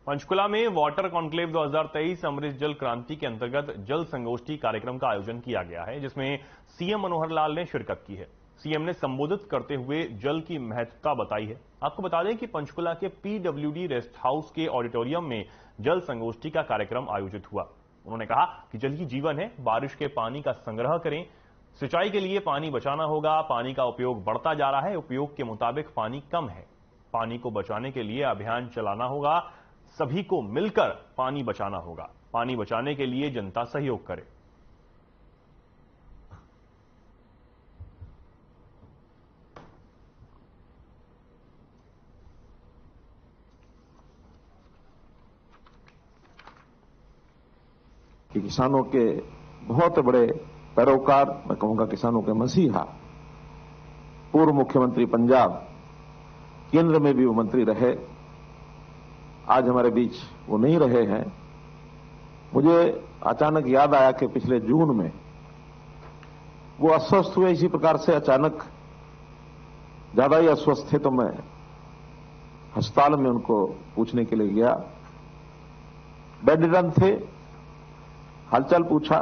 पंचकुला में water conclave 2023 अमृत जल क्रांति के अंतर्गत जल संगोष्ठी कार्यक्रम का आयोजन किया गया है, जिसमें सीएम मनोहर लाल ने शिरकत की है। सीएम ने संबोधित करते हुए जल की महत्वता बताई है। आपको बता दें कि पंचकुला के पीडब्ल्यूडी रेस्ट हाउस के ऑडिटोरियम में जल संगोष्ठी का कार्यक्रम आयोजित हुआ। उन्होंने कहा कि जल ही जीवन है, बारिश के पानी का संग्रह करें, सिंचाई के लिए पानी बचाना होगा। पानी का उपयोग बढ़ता जा रहा है, उपयोग के मुताबिक पानी कम है। पानी को बचाने के लिए अभियान चलाना होगा, सभी को मिलकर पानी बचाना होगा। पानी बचाने के लिए जनता सहयोग करे। कि किसानों के बहुत बड़े पैरोकार, मैं कहूंगा किसानों के मसीहा, पूर्व मुख्यमंत्री पंजाब, केंद्र में भी वो मंत्री रहे, आज हमारे बीच वो नहीं रहे हैं। मुझे अचानक याद आया कि पिछले जून में वो अस्वस्थ हुए, इसी प्रकार से अचानक ज्यादा ही अस्वस्थ थे, तो मैं अस्पताल में उनको पूछने के लिए गया। बेड रिडन थे, हालचाल पूछा।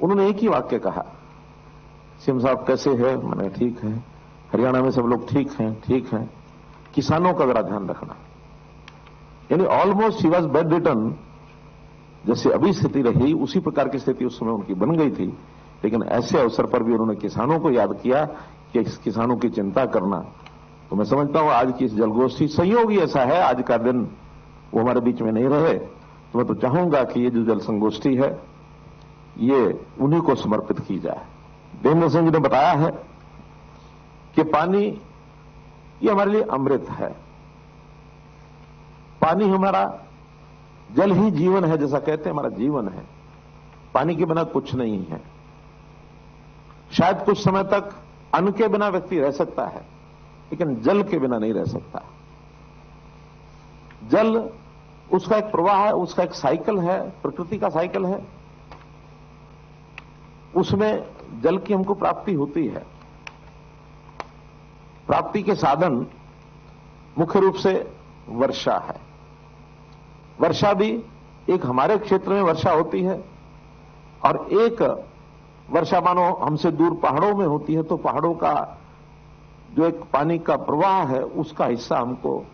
उन्होंने एक ही वाक्य कहा, सीएम साहब कैसे है? मैंने ठीक है, हरियाणा में सब लोग ठीक हैं, किसानों का जरा ध्यान रखना। यानी almost he was bedridden. जैसे अभी स्थिति रही उसी प्रकार की स्थिति उस समय उनकी बन गई थी, लेकिन ऐसे अवसर पर भी उन्होंने किसानों को याद किया कि किसानों की चिंता करना। तो मैं समझता हूं आज की इस जलगोष्ठी संयोग ही ऐसा है, आज का दिन वो हमारे बीच में नहीं रहे, तो मैं तो चाहूंगा कि ये जो जल संगोष्ठी है ये उन्हीं को समर्पित की जाए। देवेंद्र सिंह जी ने बताया है कि पानी ये हमारे लिए अमृत है। पानी हमारा, जल ही जीवन है, जैसा कहते हैं हमारा जीवन है। पानी के बिना कुछ नहीं है। शायद कुछ समय तक अन्न के बिना व्यक्ति रह सकता है, लेकिन जल के बिना नहीं रह सकता। जल उसका एक प्रवाह है, उसका एक साइकिल है, प्रकृति का साइकिल है। उसमें जल की हमको प्राप्ति होती है। प्राप्ति के साधन मुख्य रूप से वर्षा है। वर्षा भी एक हमारे क्षेत्र में वर्षा होती है और एक वर्षा मानो हमसे दूर पहाड़ों में होती है, तो पहाड़ों का जो एक पानी का प्रवाह है उसका हिस्सा हमको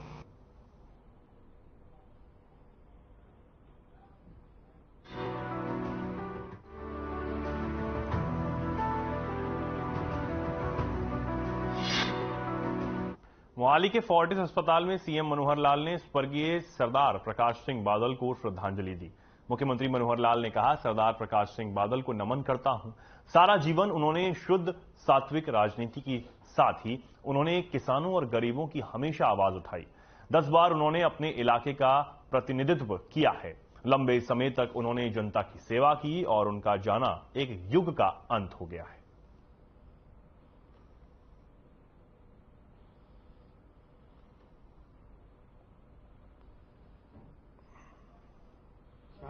मोहाली के फोर्टिस अस्पताल में सीएम मनोहर लाल ने स्वर्गीय सरदार प्रकाश सिंह बादल को श्रद्धांजलि दी। मुख्यमंत्री मनोहर लाल ने कहा, सरदार प्रकाश सिंह बादल को नमन करता हूं। सारा जीवन उन्होंने शुद्ध सात्विक राजनीति के साथ ही उन्होंने किसानों और गरीबों की हमेशा आवाज उठाई। 10 बार उन्होंने अपने इलाके का प्रतिनिधित्व किया है। लंबे समय तक उन्होंने जनता की सेवा की और उनका जाना एक युग का अंत हो गया है।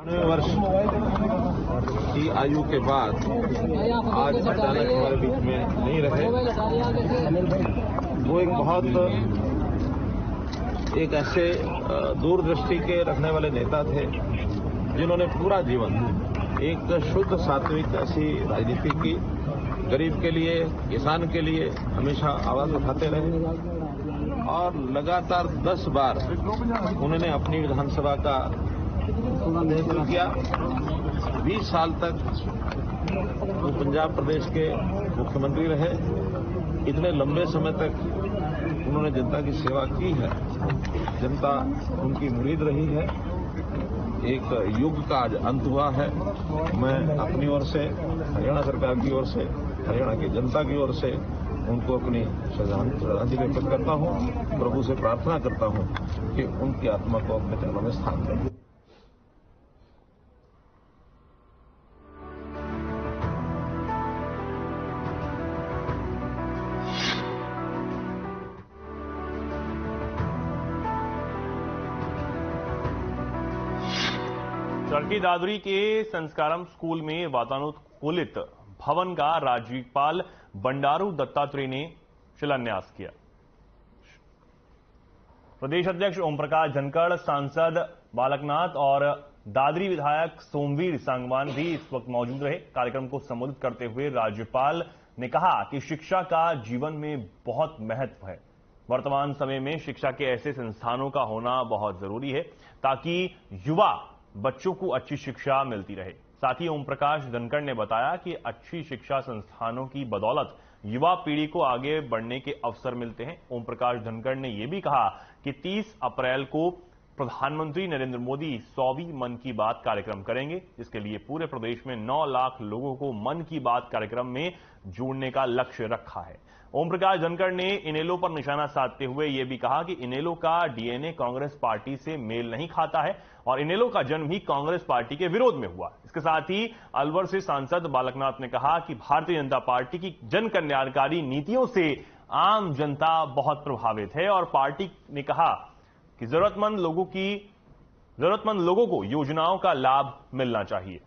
वर्ष की आयु के बाद आज अचानक हमारे बीच में नहीं रहे। वो एक ऐसे दूरदृष्टि के रखने वाले नेता थे जिन्होंने पूरा जीवन एक शुद्ध सात्विक ऐसी राजनीति की, गरीब के लिए, किसान के लिए हमेशा आवाज उठाते रहे और लगातार 10 बार उन्होंने अपनी विधानसभा का नेतृत्व किया। 20 साल तक वो पंजाब प्रदेश के मुख्यमंत्री रहे। इतने लंबे समय तक उन्होंने जनता की सेवा की है, जनता उनकी मुरीद रही है। एक युग का आज अंत हुआ है। मैं अपनी ओर से, हरियाणा सरकार की ओर से, हरियाणा की जनता की ओर से उनको अपनी श्रद्धांजलि अर्पित करता हूं। प्रभु से प्रार्थना करता हूं कि उनकी आत्मा को अपने चरणों में स्थान दें। चरखी दादरी के संस्कारम स्कूल में वातानुकूलित भवन का राज्यपाल बंडारू दत्तात्रेय ने शिलान्यास किया। प्रदेश अध्यक्ष ओम प्रकाश धनखड़, सांसद बालकनाथ और दादरी विधायक सोमवीर सांगवान भी इस वक्त मौजूद रहे। कार्यक्रम को संबोधित करते हुए राज्यपाल ने कहा कि शिक्षा का जीवन में बहुत महत्व है। वर्तमान समय में शिक्षा के ऐसे संस्थानों का होना बहुत जरूरी है ताकि युवा बच्चों को अच्छी शिक्षा मिलती रहे। साथ ही ओम प्रकाश धनखड़ ने बताया कि अच्छी शिक्षा संस्थानों की बदौलत युवा पीढ़ी को आगे बढ़ने के अवसर मिलते हैं। ओम प्रकाश धनखड़ ने यह भी कहा कि 30 अप्रैल को प्रधानमंत्री नरेंद्र मोदी 100वीं मन की बात कार्यक्रम करेंगे। इसके लिए पूरे प्रदेश में 9 लाख लोगों को मन की बात कार्यक्रम में जोड़ने का लक्ष्य रखा है। ओम प्रकाश धनखड़ ने इनेलो पर निशाना साधते हुए यह भी कहा कि इनेलो का डीएनए कांग्रेस पार्टी से मेल नहीं खाता है और इनेलो का जन्म ही कांग्रेस पार्टी के विरोध में हुआ। इसके साथ ही अलवर से सांसद बालकनाथ ने कहा कि भारतीय जनता पार्टी की जन कल्याणकारी नीतियों से आम जनता बहुत प्रभावित है और पार्टी ने कहा कि जरूरतमंद लोगों को योजनाओं का लाभ मिलना चाहिए।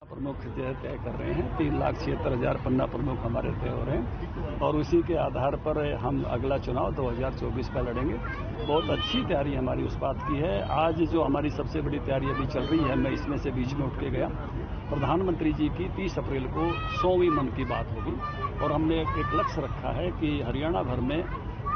प्रमुख तय कर रहे हैं। 3,76,000 पन्ना प्रमुख हमारे तय हो रहे हैं और उसी के आधार पर हम अगला चुनाव 2024 का लड़ेंगे। बहुत अच्छी तैयारी हमारी उस बात की है। आज जो हमारी सबसे बड़ी तैयारी अभी चल रही है, मैं इसमें से बीच में उठ के गया, प्रधानमंत्री जी की 30 अप्रैल को 100वीं मन की बात होगी और हमने एक लक्ष्य रखा है कि हरियाणा भर में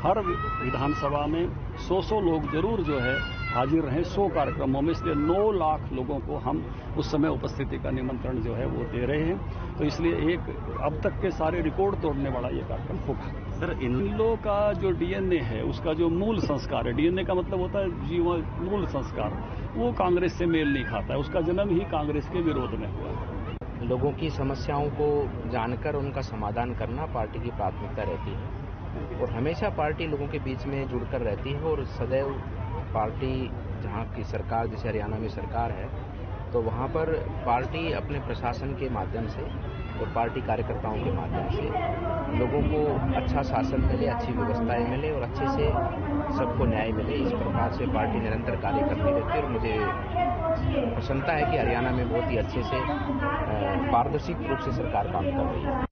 हर विधानसभा में 100 लोग जरूर जो है हाजिर रहें 100 कार्यक्रमों में। इसलिए 9 लाख लोगों को हम उस समय उपस्थिति का निमंत्रण जो है वो दे रहे हैं। तो इसलिए एक अब तक के सारे रिकॉर्ड तोड़ने वाला ये कार्यक्रम होगा। सर, इन लोगों का जो डीएनए है, उसका जो मूल संस्कार है, डीएनए का मतलब होता है जीवन, मूल संस्कार, वो कांग्रेस से मेल नहीं खाता है। उसका जन्म ही कांग्रेस के विरोध में हुआ। लोगों की समस्याओं को जानकर उनका समाधान करना पार्टी की प्राथमिकता रहती है और हमेशा पार्टी लोगों के बीच में जुड़कर रहती है और सदैव पार्टी जहाँ की सरकार, जैसे हरियाणा में सरकार है, तो वहाँ पर पार्टी अपने प्रशासन के माध्यम से और पार्टी कार्यकर्ताओं के माध्यम से लोगों को अच्छा शासन मिले, अच्छी व्यवस्थाएं मिले और अच्छे से सबको न्याय मिले। इस प्रकार से पार्टी निरंतर कार्य करती रहती है और मुझे प्रसन्नता है कि हरियाणा में बहुत ही अच्छे से पारदर्शी रूप से सरकार काम कर रही है।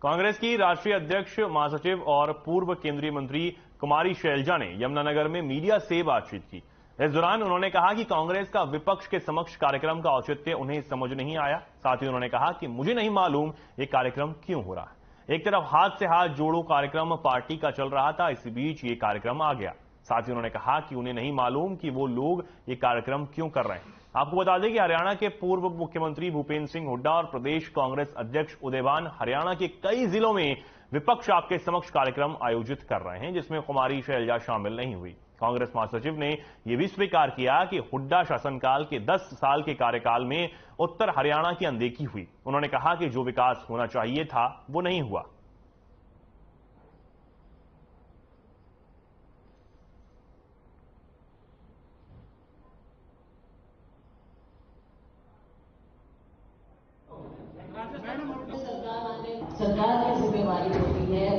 कांग्रेस की राष्ट्रीय अध्यक्ष, महासचिव और पूर्व केंद्रीय मंत्री कुमारी शैलजा ने यमुनानगर में मीडिया से बातचीत की। इस दौरान उन्होंने कहा कि कांग्रेस का विपक्ष के समक्ष कार्यक्रम का औचित्य उन्हें समझ नहीं आया। साथ ही उन्होंने कहा कि मुझे नहीं मालूम ये कार्यक्रम क्यों हो रहा है। एक तरफ हाथ से हाथ जोड़ो कार्यक्रम पार्टी का चल रहा था, इसी बीच ये कार्यक्रम आ गया। साथ ही उन्होंने कहा कि उन्हें नहीं मालूम कि वो लोग ये कार्यक्रम क्यों कर रहे हैं। आपको बता दें कि हरियाणा के पूर्व मुख्यमंत्री भूपेंद्र सिंह हुड्डा और प्रदेश कांग्रेस अध्यक्ष उदयभान हरियाणा के कई जिलों में विपक्ष आपके समक्ष कार्यक्रम आयोजित कर रहे हैं, जिसमें कुमारी शैलजा शामिल नहीं हुई। कांग्रेस महासचिव ने यह भी स्वीकार किया कि हुड्डा शासनकाल के 10 साल के कार्यकाल में उत्तर हरियाणा की अनदेखी हुई। उन्होंने कहा कि जो विकास होना चाहिए था वो नहीं हुआ। सरकार की जिम्मेवारी होती है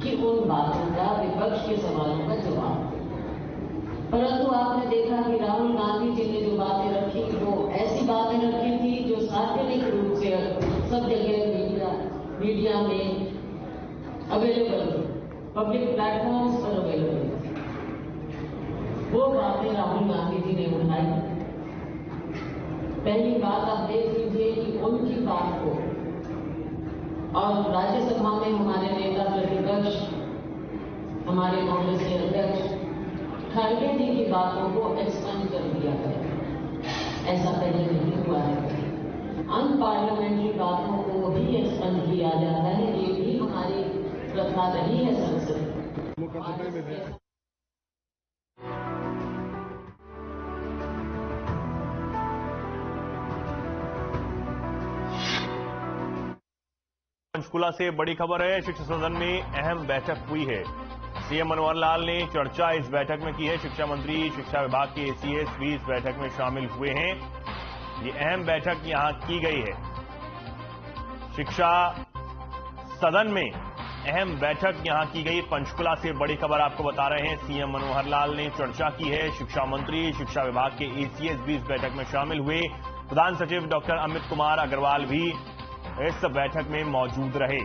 कि उन बातों का, विपक्ष के सवालों का जवाब दे। परंतु आपने देखा कि राहुल गांधी जी ने जो बातें रखी, वो ऐसी बातें रखी थी जो सार्वजनिक रूप से सब जगह मीडिया में अवेलेबल थी, पब्लिक प्लेटफॉर्म्स पर अवेलेबल थी। वो बातें राहुल गांधी जी ने उठाई। पहली बात आप देख लीजिए कि उनकी बात को और राज्यसभा में हमारे नेता प्रतिपक्ष, हमारे कांग्रेस के अध्यक्ष खड़गे जी की बातों को एक्सपेंड कर दिया गया। ऐसा पहले नहीं हुआ है। अनपार्लियामेंट्री बातों को भी एक्सपेंड किया जाता है। ये भी हमारी प्रथा रही है संसद। पंचकुला से बड़ी खबर है। शिक्षा सदन में अहम बैठक हुई है। सीएम मनोहर लाल ने चर्चा इस बैठक में की है। शिक्षा मंत्री, शिक्षा विभाग के एसीएस भी इस बैठक में शामिल हुए हैं। ये अहम बैठक यहां की गई है। शिक्षा सदन में अहम बैठक यहां की गई। पंचकुला से बड़ी खबर आपको बता रहे हैं। सीएम मनोहर लाल ने चर्चा की है। शिक्षा मंत्री, शिक्षा विभाग के एसीएस भी इस बैठक में शामिल हुए। प्रधान सचिव डॉक्टर अमित कुमार अग्रवाल भी इस बैठक में मौजूद रहे।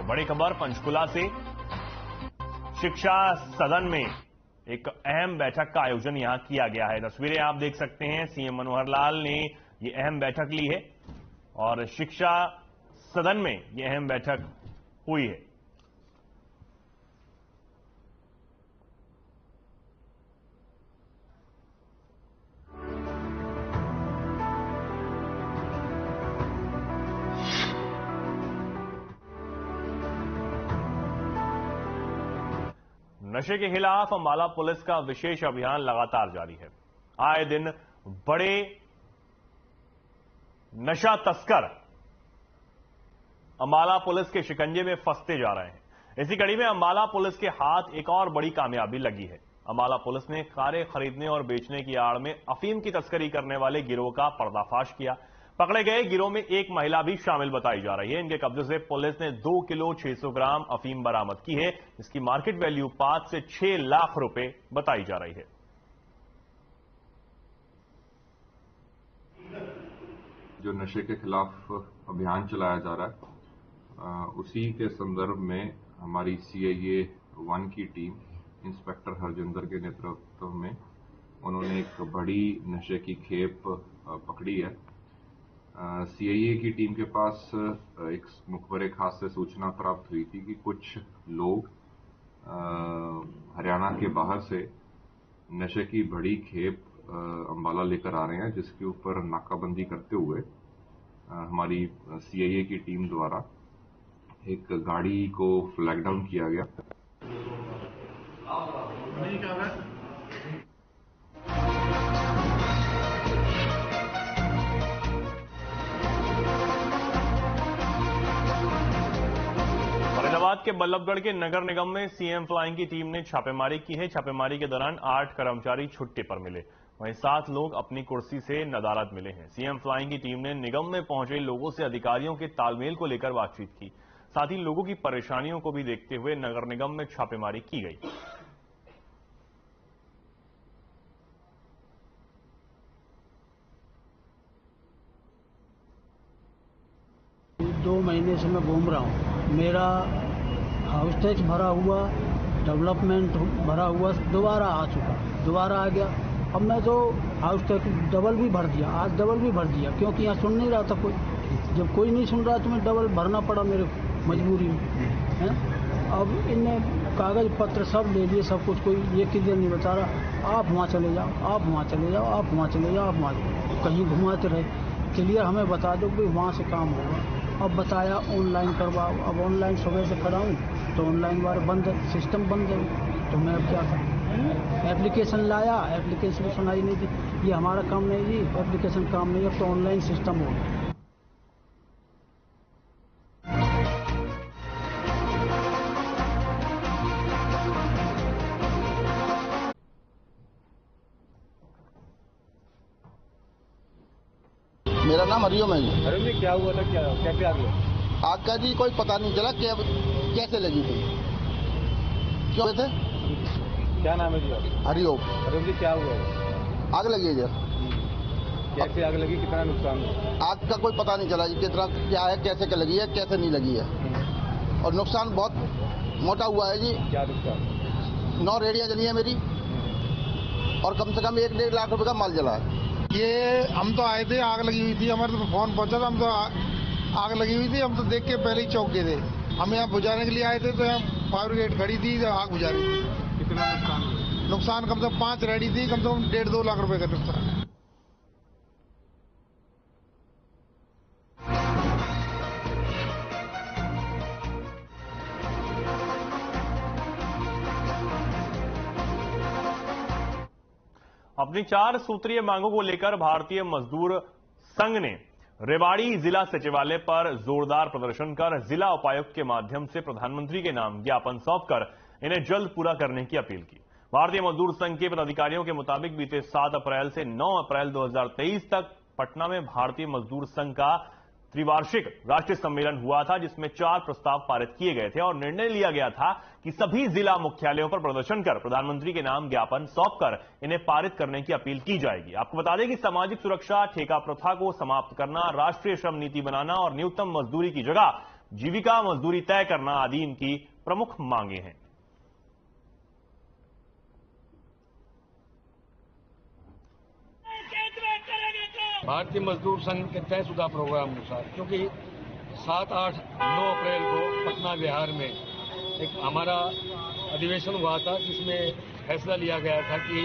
बड़ी खबर पंचकुला से, शिक्षा सदन में एक अहम बैठक का आयोजन यहां किया गया है। तस्वीरें आप देख सकते हैं। सीएम मनोहर लाल ने ये अहम बैठक ली है और शिक्षा सदन में ये अहम बैठक हुई है। नशे के खिलाफ अंबाला पुलिस का विशेष अभियान लगातार जारी है। आए दिन बड़े नशा तस्कर अंबाला पुलिस के शिकंजे में फंसते जा रहे हैं। इसी कड़ी में अंबाला पुलिस के हाथ एक और बड़ी कामयाबी लगी है। अंबाला पुलिस ने कारें खरीदने और बेचने की आड़ में अफीम की तस्करी करने वाले गिरोह का पर्दाफाश किया। पकड़े गए गिरोह में एक महिला भी शामिल बताई जा रही है। इनके कब्जे से पुलिस ने 2 किलो 600 ग्राम अफीम बरामद की है, जिसकी मार्केट वैल्यू 5 से 6 लाख रुपए बताई जा रही है। जो नशे के खिलाफ अभियान चलाया जा रहा है, उसी के संदर्भ में हमारी सीआईए 1 की टीम इंस्पेक्टर हरजिंदर के नेतृत्व में उन्होंने एक बड़ी नशे की खेप पकड़ी है। सीआईए की टीम के पास एक मुखबरे खास से सूचना प्राप्त हुई थी कि कुछ लोग हरियाणा के बाहर से नशे की बड़ी खेप अंबाला लेकर आ रहे हैं, जिसके ऊपर नाकाबंदी करते हुए हमारी सीआईए की टीम द्वारा एक गाड़ी को फ्लैग डाउन किया गया। फरीदाबाद के बल्लभगढ़ के नगर निगम में सीएम फ्लाइंग की टीम ने छापेमारी की है। छापेमारी के दौरान 8 कर्मचारी छुट्टी पर मिले, वहीं 7 लोग अपनी कुर्सी से नदारद मिले हैं। सीएम फ्लाइंग की टीम ने निगम में पहुंचे लोगों से अधिकारियों के तालमेल को लेकर बातचीत की। साथ ही लोगों की परेशानियों को भी देखते हुए नगर निगम में छापेमारी की गई। दो महीने से मैं घूम रहा हूँ। मेरा हाउस टैक्स भरा हुआ, डेवलपमेंट भरा हुआ, दोबारा आ चुका, दोबारा आ गया। अब मैं तो हाउस टैक्स डबल भी भर दिया, आज डबल भी भर दिया, क्योंकि यहाँ सुन नहीं रहा था कोई। जब कोई नहीं सुन रहा तो मैं डबल भरना पड़ा मेरे मजबूरी में है। अब इनने कागज पत्र सब ले लिए, सब कुछ, कोई ये किधर नहीं बता रहा। आप वहाँ चले जाओ, आप वहाँ चले जाओ, आप वहाँ चले जाओ, आप वहाँ कहीं घुमाते रहे। क्लियर हमें बता दो कि वहाँ से काम होगा। अब बताया ऑनलाइन करवाओ। अब ऑनलाइन सुबह से कराऊँ तो ऑनलाइन वाले बंद है, सिस्टम बंद है। तो मैं अब क्या करूँ? एप्लीकेशन लाया, एप्लीकेशन सुनाई नहीं दी। ये हमारा काम नहीं जी, एप्लीकेशन काम नहीं, अब तो ऑनलाइन सिस्टम हो गया। मेरा नाम हरिओम है जी। हरिओम जी, क्या हुआ था? कैसे आ गया? आग का जी कोई पता नहीं चला कि अब कैसे लगी थी, क्यों थे। क्या नाम है जी? हरिओम। हरिओम जी, क्या हुआ? आग लगी है जी। कैसे आग लगी, कितना नुकसान हुआ? आग का कोई पता नहीं चला जी, कितना क्या है, कैसे क्या लगी है, कैसे नहीं लगी है। और नुकसान बहुत मोटा हुआ है जी। क्या नुकसान? 9 रेडियां जली है मेरी, और कम से कम 1-1.5 लाख रुपए का माल जला है। ये हम तो आए थे, आग लगी हुई थी, हमारे तो फोन पहुंचा था, हम तो आग लगी हुई थी, हम तो देख के पहले ही चौंक गए थे। हम यहाँ बुझाने के लिए आए थे, तो यहाँ फायर ब्रिगेड खड़ी थी, आग बुझा रही थी। कितना नुकसान? नुकसान कम से कम 5 रेडी थी, कम से कम 1.5-2 लाख रुपए का नुकसान है। अपनी 4 सूत्रीय मांगों को लेकर भारतीय मजदूर संघ ने रेवाड़ी जिला सचिवालय पर जोरदार प्रदर्शन कर जिला उपायुक्त के माध्यम से प्रधानमंत्री के नाम ज्ञापन सौंपकर इन्हें जल्द पूरा करने की अपील की। भारतीय मजदूर संघ के पदाधिकारियों के मुताबिक बीते 7 अप्रैल से 9 अप्रैल 2023 तक पटना में भारतीय मजदूर संघ का त्रिवार्षिक राष्ट्रीय सम्मेलन हुआ था, जिसमें 4 प्रस्ताव पारित किए गए थे और निर्णय लिया गया था कि सभी जिला मुख्यालयों पर प्रदर्शन कर प्रधानमंत्री के नाम ज्ञापन सौंपकर इन्हें पारित करने की अपील की जाएगी। आपको बता दें कि सामाजिक सुरक्षा, ठेका प्रथा को समाप्त करना, राष्ट्रीय श्रम नीति बनाना और न्यूनतम मजदूरी की जगह जीविका मजदूरी तय करना आदि इनकी प्रमुख मांगे हैं। भारतीय मजदूर संघ के तयशुदा प्रोग्राम अनुसार, क्योंकि 7, 8, 9 अप्रैल को पटना बिहार में एक हमारा अधिवेशन हुआ था, जिसमें फैसला लिया गया था कि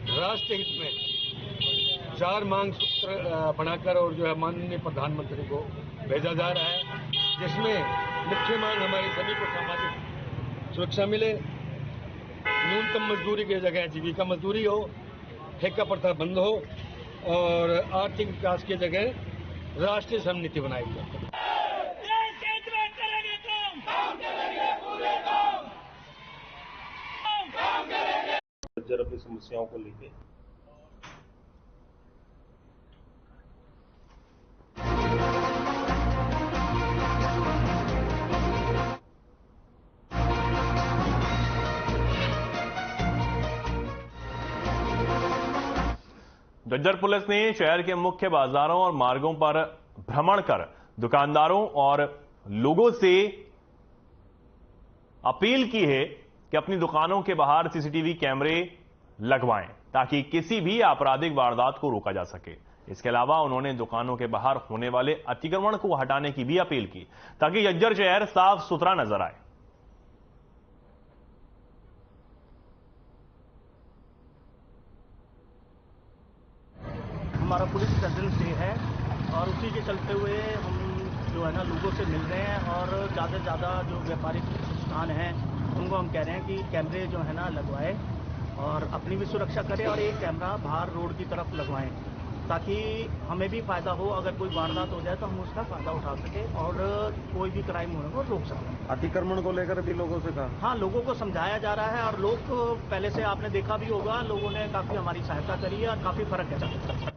राष्ट्र हित में 4 मांग सूत्र बनाकर और जो है माननीय प्रधानमंत्री को भेजा जा रहा है, जिसमें मुख्य मांग हमारी सभी को सामाजिक सुरक्षा मिले, न्यूनतम मजदूरी की जगह जीविका मजदूरी हो, ठेका प्रथा बंद हो और आर्थिक विकास की जगह राष्ट्रीय श्रम नीति बनाई जाए। अपनी समस्याओं को लेकर झज्जर पुलिस ने शहर के मुख्य बाजारों और मार्गों पर भ्रमण कर दुकानदारों और लोगों से अपील की है कि अपनी दुकानों के बाहर सीसीटीवी कैमरे लगवाएं ताकि किसी भी आपराधिक वारदात को रोका जा सके। इसके अलावा उन्होंने दुकानों के बाहर होने वाले अतिक्रमण को हटाने की भी अपील की ताकि झज्जर शहर साफ सुथरा नजर आए। हमारा पुलिस प्रेजेंस डे है और उसी के चलते हुए हम जो है ना लोगों से मिल रहे हैं और ज़्यादा से ज़्यादा जो व्यापारिक संस्थान हैं उनको हम कह रहे हैं कि कैमरे जो है ना लगवाए और अपनी भी सुरक्षा करें और एक कैमरा बाहर रोड की तरफ लगवाएं ताकि हमें भी फायदा हो। अगर कोई वारदात हो जाए तो हम उसका फायदा उठा सकें और कोई भी क्राइम होने को रोक सकें। अतिक्रमण को लेकर भी लोगों से कहा? हाँ, लोगों को समझाया जा रहा है और लोग पहले से आपने देखा भी होगा, लोगों ने काफ़ी हमारी सहायता करी है और काफ़ी फर्क है।